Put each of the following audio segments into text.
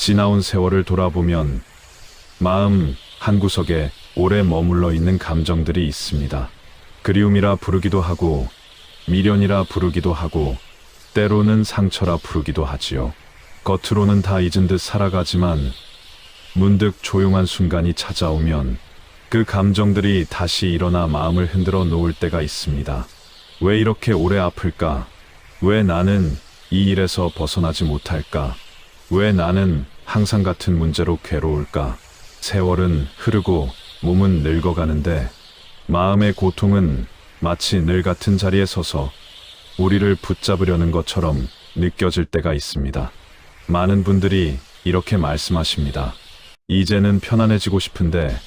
지나온 세월을 돌아보면 마음 한구석에 오래 머물러 있는 감정들이 있습니다. 그리움이라 부르기도 하고, 미련이라 부르기도 하고, 때로는 상처라 부르기도 하지요. 겉으로는 다 잊은 듯 살아가지만 문득 조용한 순간이 찾아오면 그 감정들이 다시 일어나 마음을 흔들어 놓을 때가 있습니다. 왜 이렇게 오래 아플까? 왜 나는 이 일에서 벗어나지 못할까? 왜 나는 항상 같은 문제로 괴로울까? 세월은 흐르고 몸은 늙어가는데 마음의 고통은 마치 늘 같은 자리에 서서 우리를 붙잡으려는 것처럼 느껴질 때가 있습니다. 많은 분들이 이렇게 말씀하십니다. 이제는 편안해지고 싶은데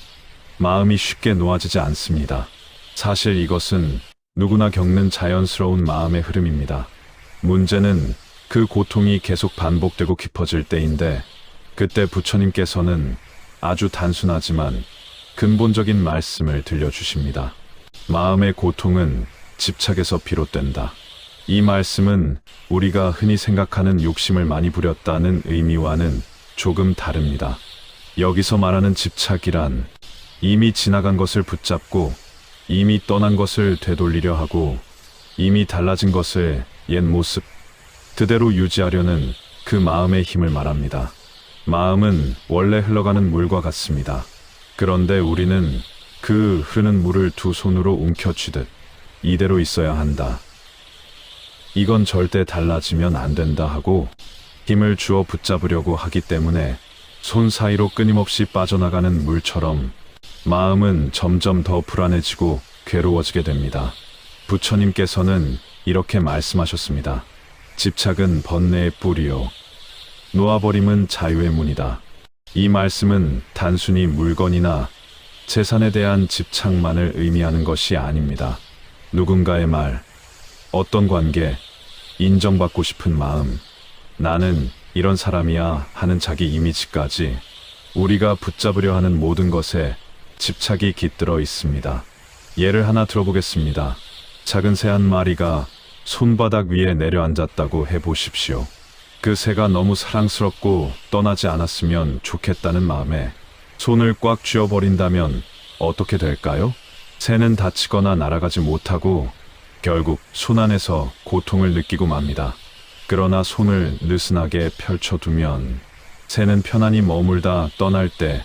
마음이 쉽게 놓아지지 않습니다. 사실 이것은 누구나 겪는 자연스러운 마음의 흐름입니다. 문제는 그 고통이 계속 반복되고 깊어질 때인데, 그때 부처님께서는 아주 단순하지만 근본적인 말씀을 들려주십니다. 마음의 고통은 집착에서 비롯된다. 이 말씀은 우리가 흔히 생각하는 욕심을 많이 부렸다는 의미와는 조금 다릅니다. 여기서 말하는 집착이란 이미 지나간 것을 붙잡고, 이미 떠난 것을 되돌리려 하고, 이미 달라진 것을 옛 모습 그대로 유지하려는 그 마음의 힘을 말합니다. 마음은 원래 흘러가는 물과 같습니다. 그런데 우리는 그 흐르는 물을 두 손으로 움켜쥐듯 이대로 있어야 한다. 이건 절대 달라지면 안 된다 하고 힘을 주어 붙잡으려고 하기 때문에 손 사이로 끊임없이 빠져나가는 물처럼 마음은 점점 더 불안해지고 괴로워지게 됩니다. 부처님께서는 이렇게 말씀하셨습니다. 집착은 번뇌의 뿌리요, 놓아버림은 자유의 문이다. 이 말씀은 단순히 물건이나 재산에 대한 집착만을 의미하는 것이 아닙니다. 누군가의 말, 어떤 관계, 인정받고 싶은 마음, 나는 이런 사람이야 하는 자기 이미지까지 우리가 붙잡으려 하는 모든 것에 집착이 깃들어 있습니다. 예를 하나 들어보겠습니다. 작은 새 한 마리가 손바닥 위에 내려앉았다고 해보십시오. 그 새가 너무 사랑스럽고 떠나지 않았으면 좋겠다는 마음에 손을 꽉 쥐어버린다면 어떻게 될까요? 새는 다치거나 날아가지 못하고 결국 손 안에서 고통을 느끼고 맙니다. 그러나 손을 느슨하게 펼쳐두면 새는 편안히 머물다 떠날 때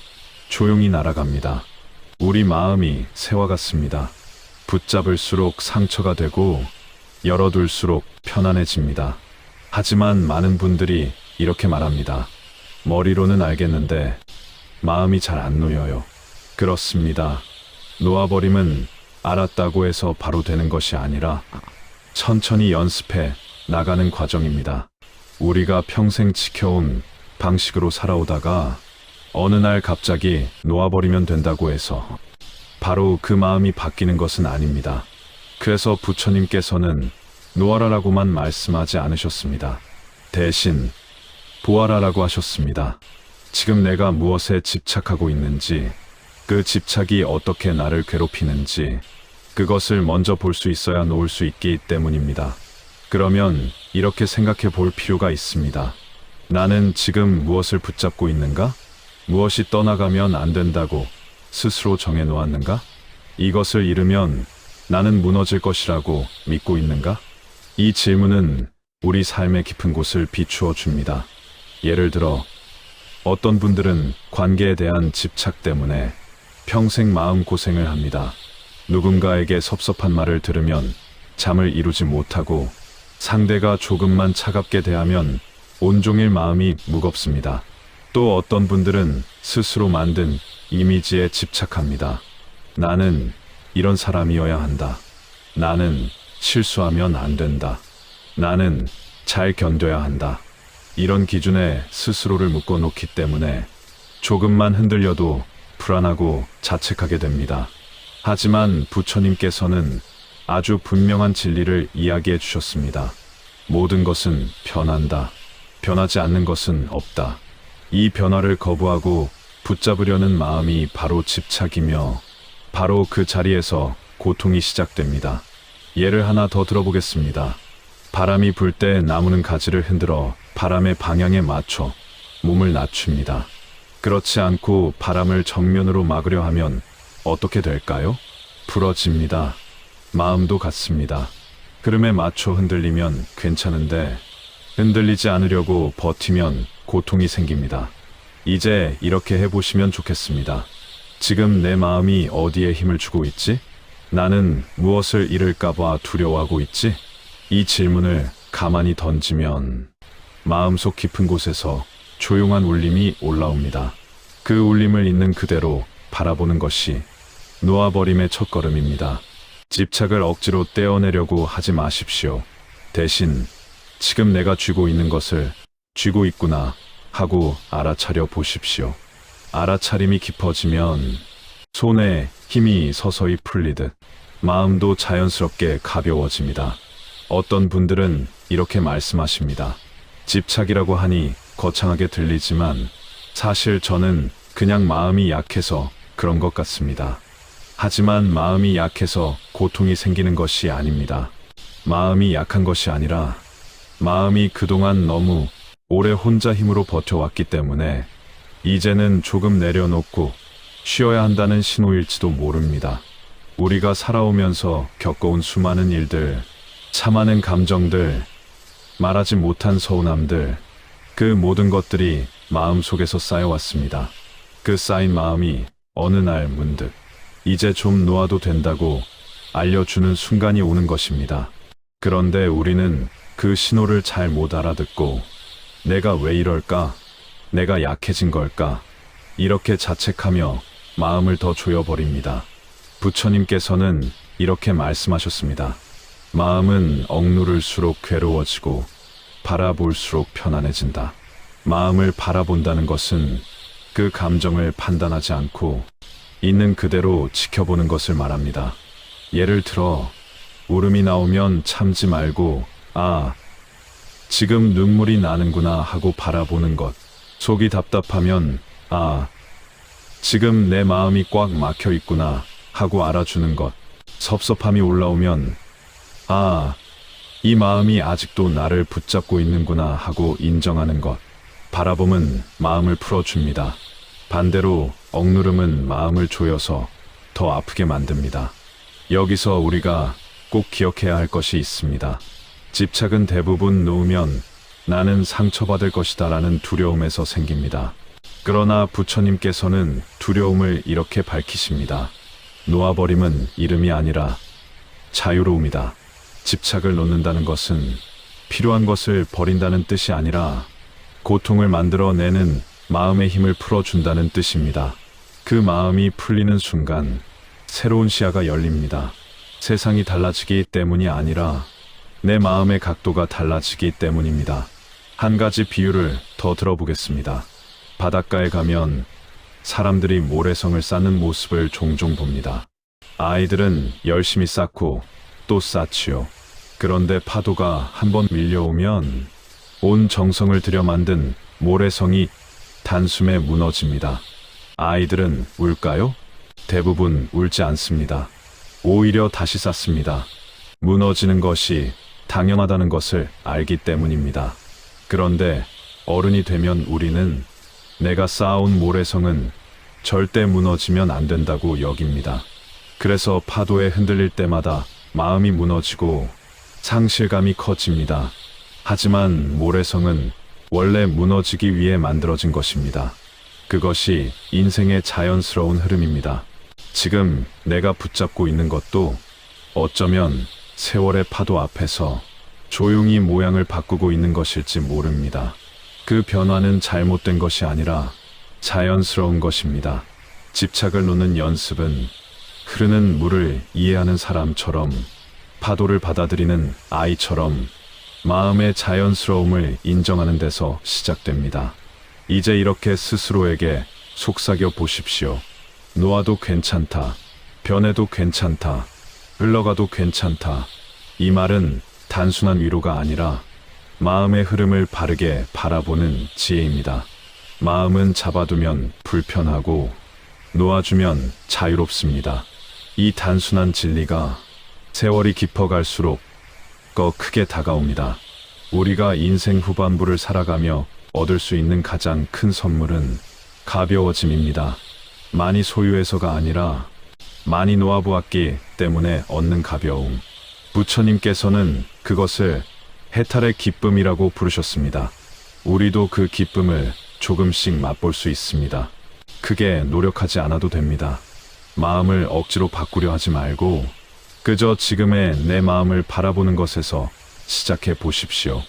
조용히 날아갑니다. 우리 마음이 새와 같습니다. 붙잡을수록 상처가 되고 열어둘수록 편안해집니다. 하지만 많은 분들이 이렇게 말합니다. 머리로는 알겠는데 마음이 잘 안 놓여요. 그렇습니다. 놓아버림은 알았다고 해서 바로 되는 것이 아니라 천천히 연습해 나가는 과정입니다. 우리가 평생 지켜온 방식으로 살아오다가 어느 날 갑자기 놓아버리면 된다고 해서 바로 그 마음이 바뀌는 것은 아닙니다. 그래서 부처님께서는 놓아라라고만 말씀하지 않으셨습니다. 대신 보아라라고 하셨습니다. 지금 내가 무엇에 집착하고 있는지, 그 집착이 어떻게 나를 괴롭히는지 그것을 먼저 볼 수 있어야 놓을 수 있기 때문입니다. 그러면 이렇게 생각해 볼 필요가 있습니다. 나는 지금 무엇을 붙잡고 있는가? 무엇이 떠나가면 안 된다고 스스로 정해 놓았는가? 이것을 잃으면 나는 무너질 것이라고 믿고 있는가? 이 질문은 우리 삶의 깊은 곳을 비추어 줍니다. 예를 들어 어떤 분들은 관계에 대한 집착 때문에 평생 마음고생을 합니다. 누군가에게 섭섭한 말을 들으면 잠을 이루지 못하고, 상대가 조금만 차갑게 대하면 온종일 마음이 무겁습니다. 또 어떤 분들은 스스로 만든 이미지에 집착합니다. 나는 이런 사람이어야 한다. 나는 실수하면 안 된다. 나는 잘 견뎌야 한다. 이런 기준에 스스로를 묶어놓기 때문에 조금만 흔들려도 불안하고 자책하게 됩니다. 하지만 부처님께서는 아주 분명한 진리를 이야기해 주셨습니다. 모든 것은 변한다. 변하지 않는 것은 없다. 이 변화를 거부하고 붙잡으려는 마음이 바로 집착이며, 바로 그 자리에서 고통이 시작됩니다. 예를 하나 더 들어보겠습니다. 바람이 불 때 나무는 가지를 흔들어 바람의 방향에 맞춰 몸을 낮춥니다. 그렇지 않고 바람을 정면으로 막으려 하면 어떻게 될까요? 부러집니다. 마음도 같습니다. 흐름에 맞춰 흔들리면 괜찮은데 흔들리지 않으려고 버티면 고통이 생깁니다. 이제 이렇게 해보시면 좋겠습니다. 지금 내 마음이 어디에 힘을 주고 있지? 나는 무엇을 잃을까봐 두려워하고 있지? 이 질문을 가만히 던지면 마음속 깊은 곳에서 조용한 울림이 올라옵니다. 그 울림을 있는 그대로 바라보는 것이 놓아버림의 첫걸음입니다. 집착을 억지로 떼어내려고 하지 마십시오. 대신 지금 내가 쥐고 있는 것을 쥐고 있구나 하고 알아차려 보십시오. 알아차림이 깊어지면 손에 힘이 서서히 풀리듯 마음도 자연스럽게 가벼워집니다. 어떤 분들은 이렇게 말씀하십니다. 집착이라고 하니 거창하게 들리지만 사실 저는 그냥 마음이 약해서 그런 것 같습니다. 하지만 마음이 약해서 고통이 생기는 것이 아닙니다. 마음이 약한 것이 아니라 마음이 그동안 너무 오래 혼자 힘으로 버텨왔기 때문에 이제는 조금 내려놓고 쉬어야 한다는 신호일지도 모릅니다. 우리가 살아오면서 겪어온 수많은 일들, 참아낸 감정들, 말하지 못한 서운함들, 그 모든 것들이 마음속에서 쌓여왔습니다. 그 쌓인 마음이 어느 날 문득 이제 좀 놓아도 된다고 알려주는 순간이 오는 것입니다. 그런데 우리는 그 신호를 잘 못 알아듣고 내가 왜 이럴까? 내가 약해진 걸까? 이렇게 자책하며 마음을 더 조여버립니다. 부처님께서는 이렇게 말씀하셨습니다. 마음은 억누를수록 괴로워지고 바라볼수록 편안해진다. 마음을 바라본다는 것은 그 감정을 판단하지 않고 있는 그대로 지켜보는 것을 말합니다. 예를 들어 울음이 나오면 참지 말고 지금 눈물이 나는구나 하고 바라보는 것. 속이 답답하면 지금 내 마음이 꽉 막혀 있구나 하고 알아주는 것. 섭섭함이 올라오면 이 마음이 아직도 나를 붙잡고 있는구나 하고 인정하는 것. 바라봄은 마음을 풀어줍니다. 반대로 억누름은 마음을 조여서 더 아프게 만듭니다. 여기서 우리가 꼭 기억해야 할 것이 있습니다. 집착은 대부분 놓으면 나는 상처받을 것이다 라는 두려움에서 생깁니다. 그러나 부처님께서는 두려움을 이렇게 밝히십니다. 놓아버림은 이름이 아니라 자유로움이다. 집착을 놓는다는 것은 필요한 것을 버린다는 뜻이 아니라 고통을 만들어내는 마음의 힘을 풀어준다는 뜻입니다. 그 마음이 풀리는 순간 새로운 시야가 열립니다. 세상이 달라지기 때문이 아니라 내 마음의 각도가 달라지기 때문입니다. 한 가지 비유를 더 들어보겠습니다. 바닷가에 가면 사람들이 모래성을 쌓는 모습을 종종 봅니다. 아이들은 열심히 쌓고 또 쌓지요. 그런데 파도가 한번 밀려오면 온 정성을 들여 만든 모래성이 단숨에 무너집니다. 아이들은 울까요? 대부분 울지 않습니다. 오히려 다시 쌓습니다. 무너지는 것이 당연하다는 것을 알기 때문입니다. 그런데 어른이 되면 우리는 내가 쌓아온 모래성은 절대 무너지면 안 된다고 여깁니다. 그래서 파도에 흔들릴 때마다 마음이 무너지고 상실감이 커집니다. 하지만 모래성은 원래 무너지기 위해 만들어진 것입니다. 그것이 인생의 자연스러운 흐름입니다. 지금 내가 붙잡고 있는 것도 어쩌면 세월의 파도 앞에서 조용히 모양을 바꾸고 있는 것일지 모릅니다. 그 변화는 잘못된 것이 아니라 자연스러운 것입니다. 집착을 놓는 연습은 흐르는 물을 이해하는 사람처럼, 파도를 받아들이는 아이처럼 마음의 자연스러움을 인정하는 데서 시작됩니다. 이제 이렇게 스스로에게 속삭여 보십시오. 놓아도 괜찮다. 변해도 괜찮다. 흘러가도 괜찮다. 이 말은 단순한 위로가 아니라 마음의 흐름을 바르게 바라보는 지혜입니다. 마음은 잡아두면 불편하고 놓아주면 자유롭습니다. 이 단순한 진리가 세월이 깊어갈수록 더 크게 다가옵니다. 우리가 인생 후반부를 살아가며 얻을 수 있는 가장 큰 선물은 가벼워짐입니다. 많이 소유해서가 아니라 많이 놓아보았기 때문에 얻는 가벼움. 부처님께서는 그것을 해탈의 기쁨이라고 부르셨습니다. 우리도 그 기쁨을 조금씩 맛볼 수 있습니다. 크게 노력하지 않아도 됩니다. 마음을 억지로 바꾸려 하지 말고 그저 지금의 내 마음을 바라보는 것에서 시작해 보십시오.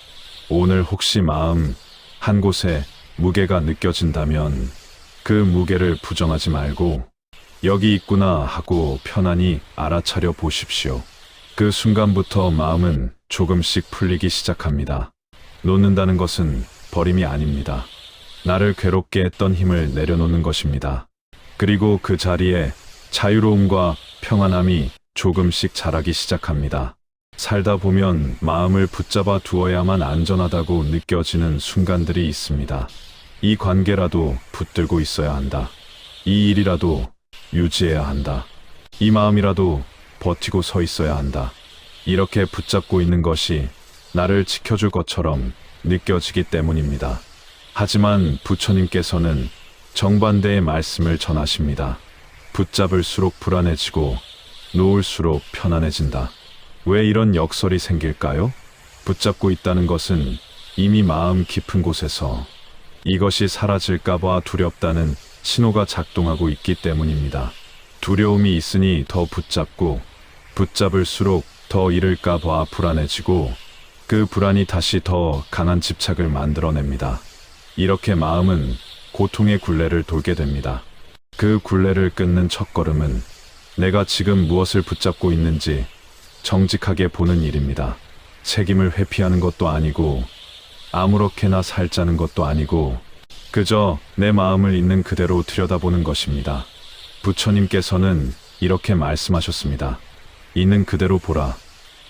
오늘 혹시 마음 한 곳에 무게가 느껴진다면 그 무게를 부정하지 말고 여기 있구나 하고 편안히 알아차려 보십시오. 그 순간부터 마음은 조금씩 풀리기 시작합니다. 놓는다는 것은 버림이 아닙니다. 나를 괴롭게 했던 힘을 내려놓는 것입니다. 그리고 그 자리에 자유로움과 평안함이 조금씩 자라기 시작합니다. 살다 보면 마음을 붙잡아 두어야만 안전하다고 느껴지는 순간들이 있습니다. 이 관계라도 붙들고 있어야 한다. 이 일이라도 유지해야 한다. 이 마음이라도 버티고 서 있어야 한다. 이렇게 붙잡고 있는 것이 나를 지켜줄 것처럼 느껴지기 때문입니다. 하지만 부처님께서는 정반대의 말씀을 전하십니다. 붙잡을수록 불안해지고 놓을수록 편안해진다. 왜 이런 역설이 생길까요? 붙잡고 있다는 것은 이미 마음 깊은 곳에서 이것이 사라질까봐 두렵다는 신호가 작동하고 있기 때문입니다. 두려움이 있으니 더 붙잡고 붙잡을수록 더 잃을까봐 불안해지고 그 불안이 다시 더 강한 집착을 만들어냅니다. 이렇게 마음은 고통의 굴레를 돌게 됩니다. 그 굴레를 끊는 첫걸음은 내가 지금 무엇을 붙잡고 있는지 정직하게 보는 일입니다. 책임을 회피하는 것도 아니고 아무렇게나 살자는 것도 아니고 그저 내 마음을 있는 그대로 들여다보는 것입니다. 부처님께서는 이렇게 말씀하셨습니다. 있는 그대로 보라.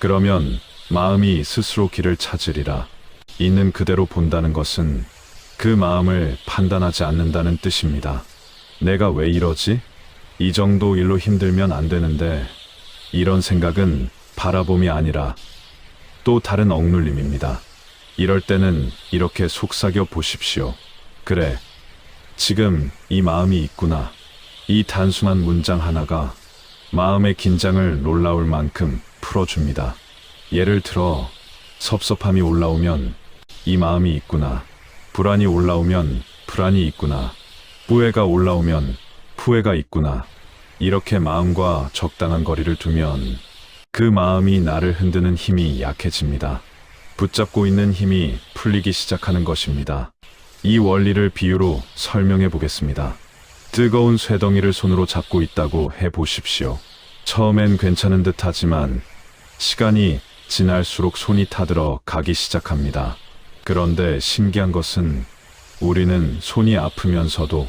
그러면 마음이 스스로 길을 찾으리라. 있는 그대로 본다는 것은 그 마음을 판단하지 않는다는 뜻입니다. 내가 왜 이러지? 이 정도 일로 힘들면 안 되는데 이런 생각은 바라봄이 아니라 또 다른 억눌림입니다. 이럴 때는 이렇게 속삭여 보십시오. 그래, 지금 이 마음이 있구나. 이 단순한 문장 하나가 마음의 긴장을 놀라울 만큼 풀어줍니다. 예를 들어 섭섭함이 올라오면 이 마음이 있구나. 불안이 올라오면 불안이 있구나. 후회가 올라오면 후회가 있구나. 이렇게 마음과 적당한 거리를 두면 그 마음이 나를 흔드는 힘이 약해집니다. 붙잡고 있는 힘이 풀리기 시작하는 것입니다. 이 원리를 비유로 설명해 보겠습니다. 뜨거운 쇠덩이를 손으로 잡고 있다고 해 보십시오. 처음엔 괜찮은 듯 하지만 시간이 지날수록 손이 타들어 가기 시작합니다. 그런데 신기한 것은 우리는 손이 아프면서도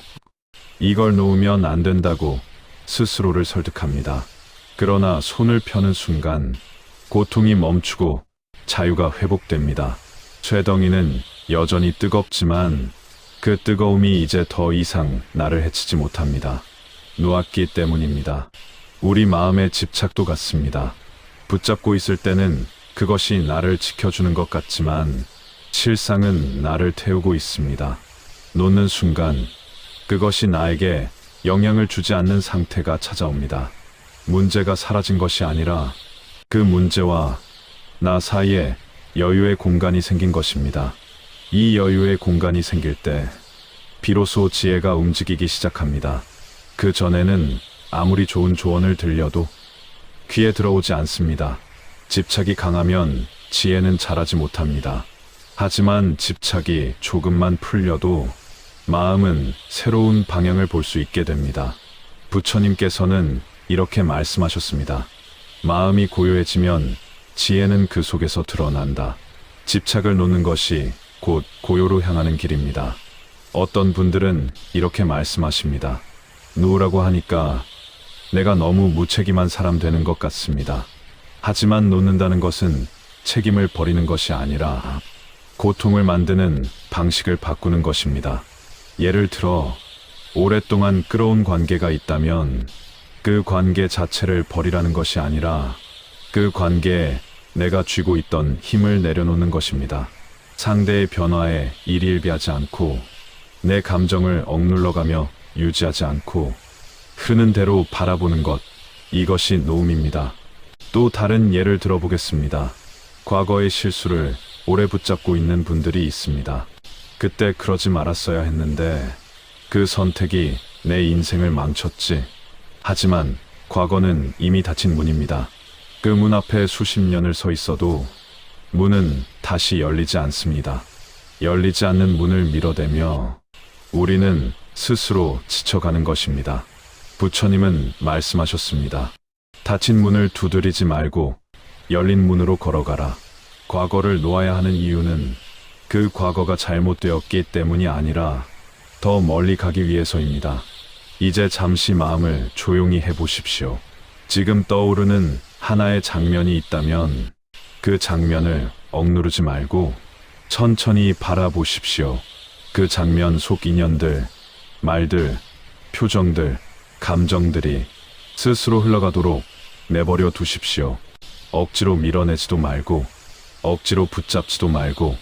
이걸 놓으면 안 된다고 스스로를 설득합니다. 그러나 손을 펴는 순간 고통이 멈추고 자유가 회복됩니다. 쇠덩이는 여전히 뜨겁지만 그 뜨거움이 이제 더 이상 나를 해치지 못합니다. 놓았기 때문입니다. 우리 마음의 집착도 같습니다. 붙잡고 있을 때는 그것이 나를 지켜주는 것 같지만 실상은 나를 태우고 있습니다. 놓는 순간 그것이 나에게 영향을 주지 않는 상태가 찾아옵니다. 문제가 사라진 것이 아니라 그 문제와 나 사이에 여유의 공간이 생긴 것입니다. 이 여유의 공간이 생길 때 비로소 지혜가 움직이기 시작합니다. 그 전에는 아무리 좋은 조언을 들려도 귀에 들어오지 않습니다. 집착이 강하면 지혜는 자라지 못합니다. 하지만 집착이 조금만 풀려도 마음은 새로운 방향을 볼 수 있게 됩니다. 부처님께서는 이렇게 말씀하셨습니다. 마음이 고요해지면 지혜는 그 속에서 드러난다. 집착을 놓는 것이 곧 고요로 향하는 길입니다. 어떤 분들은 이렇게 말씀하십니다. 놓으라고 하니까 내가 너무 무책임한 사람 되는 것 같습니다. 하지만 놓는다는 것은 책임을 버리는 것이 아니라 고통을 만드는 방식을 바꾸는 것입니다. 예를 들어 오랫동안 끌어온 관계가 있다면 그 관계 자체를 버리라는 것이 아니라 그 관계에 내가 쥐고 있던 힘을 내려놓는 것입니다. 상대의 변화에 일일비하지 않고 내 감정을 억눌러가며 유지하지 않고 흐르는 대로 바라보는 것, 이것이 노음입니다. 또 다른 예를 들어보겠습니다. 과거의 실수를 오래 붙잡고 있는 분들이 있습니다. 그때 그러지 말았어야 했는데 그 선택이 내 인생을 망쳤지. 하지만 과거는 이미 닫힌 문입니다. 그 문 앞에 수십 년을 서 있어도 문은 다시 열리지 않습니다. 열리지 않는 문을 밀어대며 우리는 스스로 지쳐가는 것입니다. 부처님은 말씀하셨습니다. 닫힌 문을 두드리지 말고 열린 문으로 걸어가라. 과거를 놓아야 하는 이유는 그 과거가 잘못되었기 때문이 아니라 더 멀리 가기 위해서입니다. 이제 잠시 마음을 조용히 해보십시오. 지금 떠오르는 하나의 장면이 있다면 그 장면을 억누르지 말고 천천히 바라보십시오. 그 장면 속 인연들, 말들, 표정들, 감정들이 스스로 흘러가도록 내버려 두십시오. 억지로 밀어내지도 말고 억지로 붙잡지도 말고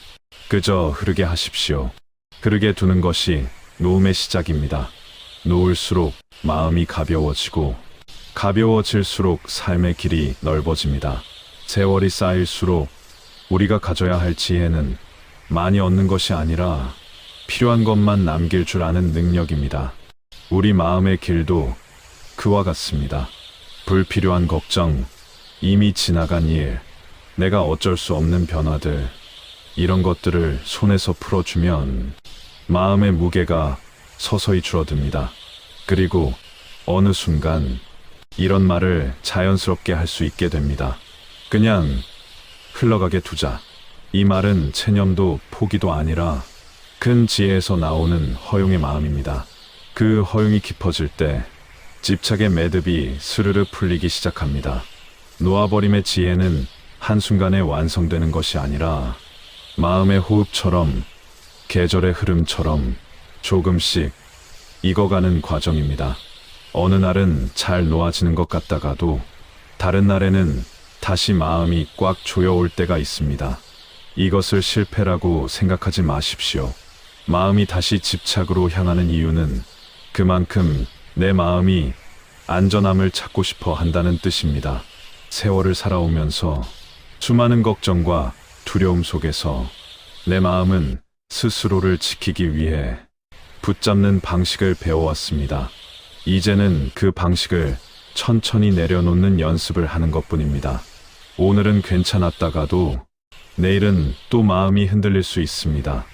그저 흐르게 하십시오. 흐르게 두는 것이 노음의 시작입니다. 놓을수록 마음이 가벼워지고 가벼워질수록 삶의 길이 넓어집니다. 세월이 쌓일수록 우리가 가져야 할 지혜는 많이 얻는 것이 아니라 필요한 것만 남길 줄 아는 능력입니다. 우리 마음의 길도 그와 같습니다. 불필요한 걱정, 이미 지나간 일, 내가 어쩔 수 없는 변화들, 이런 것들을 손에서 풀어주면 마음의 무게가 서서히 줄어듭니다. 그리고 어느 순간 이런 말을 자연스럽게 할 수 있게 됩니다. 그냥 흘러가게 두자. 이 말은 체념도 포기도 아니라 큰 지혜에서 나오는 허용의 마음입니다. 그 허용이 깊어질 때 집착의 매듭이 스르르 풀리기 시작합니다. 놓아버림의 지혜는 한순간에 완성되는 것이 아니라 마음의 호흡처럼 계절의 흐름처럼 조금씩 익어가는 과정입니다. 어느 날은 잘 놓아지는 것 같다가도 다른 날에는 다시 마음이 꽉 조여올 때가 있습니다. 이것을 실패라고 생각하지 마십시오. 마음이 다시 집착으로 향하는 이유는 그만큼 내 마음이 안전함을 찾고 싶어 한다는 뜻입니다. 세월을 살아오면서 수많은 걱정과 두려움 속에서 내 마음은 스스로를 지키기 위해 붙잡는 방식을 배워왔습니다. 이제는 그 방식을 천천히 내려놓는 연습을 하는 것뿐입니다. 오늘은 괜찮았다가도 내일은 또 마음이 흔들릴 수 있습니다.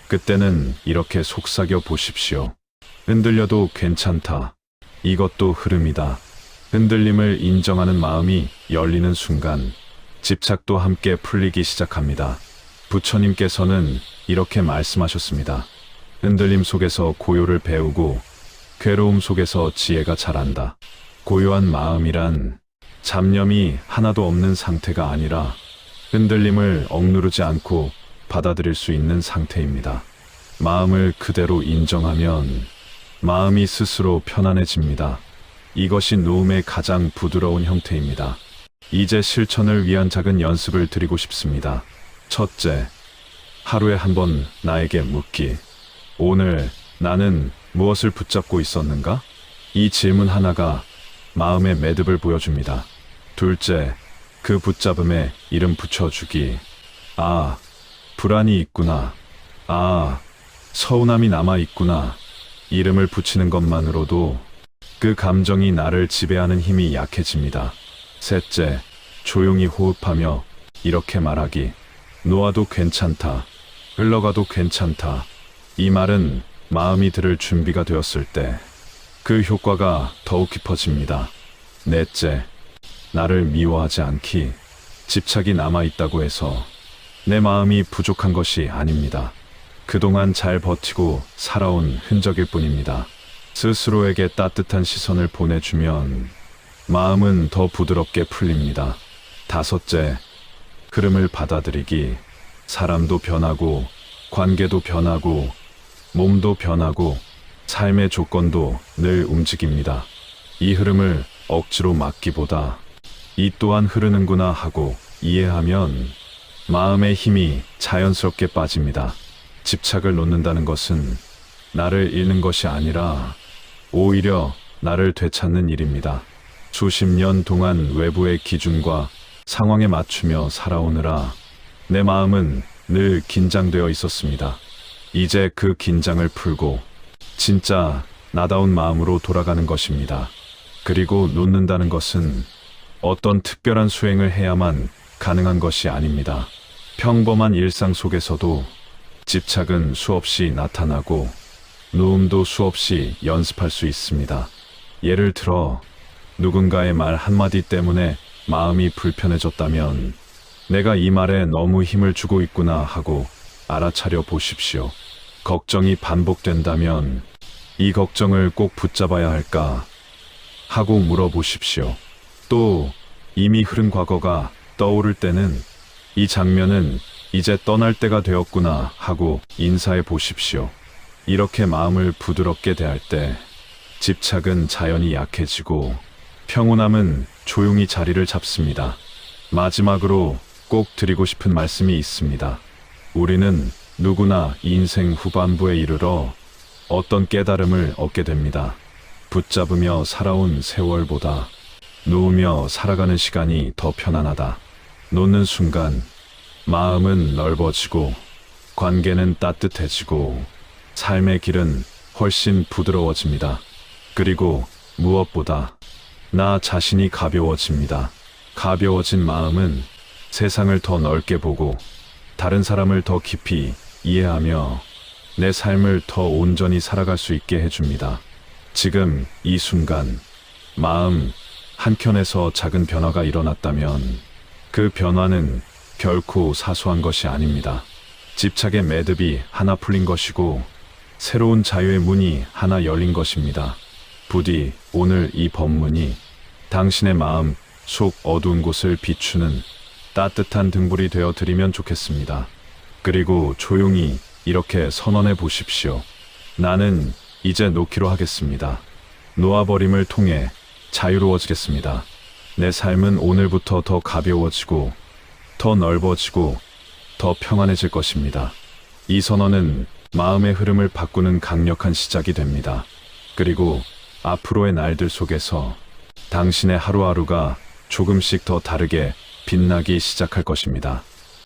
그때는 이렇게 속삭여 보십시오. 흔들려도 괜찮다. 이것도 흐름이다. 흔들림을 인정하는 마음이 열리는 순간 집착도 함께 풀리기 시작합니다. 부처님께서는 이렇게 말씀하셨습니다. 흔들림 속에서 고요를 배우고 괴로움 속에서 지혜가 자란다. 고요한 마음이란 잡념이 하나도 없는 상태가 아니라 흔들림을 억누르지 않고 받아들일 수 있는 상태입니다. 마음을 그대로 인정하면 마음이 스스로 편안해집니다. 이것이 노음의 가장 부드러운 형태입니다. 이제 실천을 위한 작은 연습을 드리고 싶습니다. 첫째, 하루에 한 번 나에게 묻기. 오늘 나는 무엇을 붙잡고 있었는가? 이 질문 하나가 마음의 매듭을 보여줍니다. 둘째, 그 붙잡음에 이름 붙여주기. 아, 불안이 있구나. 아, 서운함이 남아있구나. 이름을 붙이는 것만으로도 그 감정이 나를 지배하는 힘이 약해집니다. 셋째, 조용히 호흡하며 이렇게 말하기. 놓아도 괜찮다. 흘러가도 괜찮다. 이 말은 마음이 들을 준비가 되었을 때 그 효과가 더욱 깊어집니다. 넷째, 나를 미워하지 않기. 집착이 남아있다고 해서 내 마음이 부족한 것이 아닙니다. 그동안 잘 버티고 살아온 흔적일 뿐입니다. 스스로에게 따뜻한 시선을 보내주면 마음은 더 부드럽게 풀립니다. 다섯째, 흐름을 받아들이기. 사람도 변하고 관계도 변하고 몸도 변하고 삶의 조건도 늘 움직입니다. 이 흐름을 억지로 막기보다 이 또한 흐르는구나 하고 이해하면 마음의 힘이 자연스럽게 빠집니다. 집착을 놓는다는 것은 나를 잃는 것이 아니라 오히려 나를 되찾는 일입니다. 수십 년 동안 외부의 기준과 상황에 맞추며 살아오느라 내 마음은 늘 긴장되어 있었습니다. 이제 그 긴장을 풀고 진짜 나다운 마음으로 돌아가는 것입니다. 그리고 놓는다는 것은 어떤 특별한 수행을 해야만 가능한 것이 아닙니다. 평범한 일상 속에서도 집착은 수없이 나타나고 놓음도 수없이 연습할 수 있습니다. 예를 들어 누군가의 말 한마디 때문에 마음이 불편해졌다면 내가 이 말에 너무 힘을 주고 있구나 하고 알아차려 보십시오. 걱정이 반복된다면 이 걱정을 꼭 붙잡아야 할까 하고 물어보십시오. 또 이미 흐른 과거가 떠오를 때는 이 장면은 이제 떠날 때가 되었구나 하고 인사해 보십시오. 이렇게 마음을 부드럽게 대할 때 집착은 자연히 약해지고 평온함은 조용히 자리를 잡습니다. 마지막으로 꼭 드리고 싶은 말씀이 있습니다. 우리는 누구나 인생 후반부에 이르러 어떤 깨달음을 얻게 됩니다. 붙잡으며 살아온 세월보다 놓으며 살아가는 시간이 더 편안하다. 놓는 순간 마음은 넓어지고 관계는 따뜻해지고 삶의 길은 훨씬 부드러워집니다. 그리고 무엇보다 나 자신이 가벼워집니다. 가벼워진 마음은 세상을 더 넓게 보고 다른 사람을 더 깊이 이해하며 내 삶을 더 온전히 살아갈 수 있게 해줍니다. 지금 이 순간 마음 한켠에서 작은 변화가 일어났다면 그 변화는 결코 사소한 것이 아닙니다. 집착의 매듭이 하나 풀린 것이고 새로운 자유의 문이 하나 열린 것입니다. 부디 오늘 이 법문이 당신의 마음 속 어두운 곳을 비추는 따뜻한 등불이 되어 드리면 좋겠습니다. 그리고 조용히 이렇게 선언해 보십시오. 나는 이제 놓기로 하겠습니다. 놓아버림을 통해 자유로워지겠습니다. 내 삶은 오늘부터 더 가벼워지고 더 넓어지고 더 평안해질 것입니다. 이 선언은 마음의 흐름을 바꾸는 강력한 시작이 됩니다. 그리고 앞으로의 날들 속에서 당신의 하루하루가 조금씩 더 다르게 빛나기 시작할 것입니다.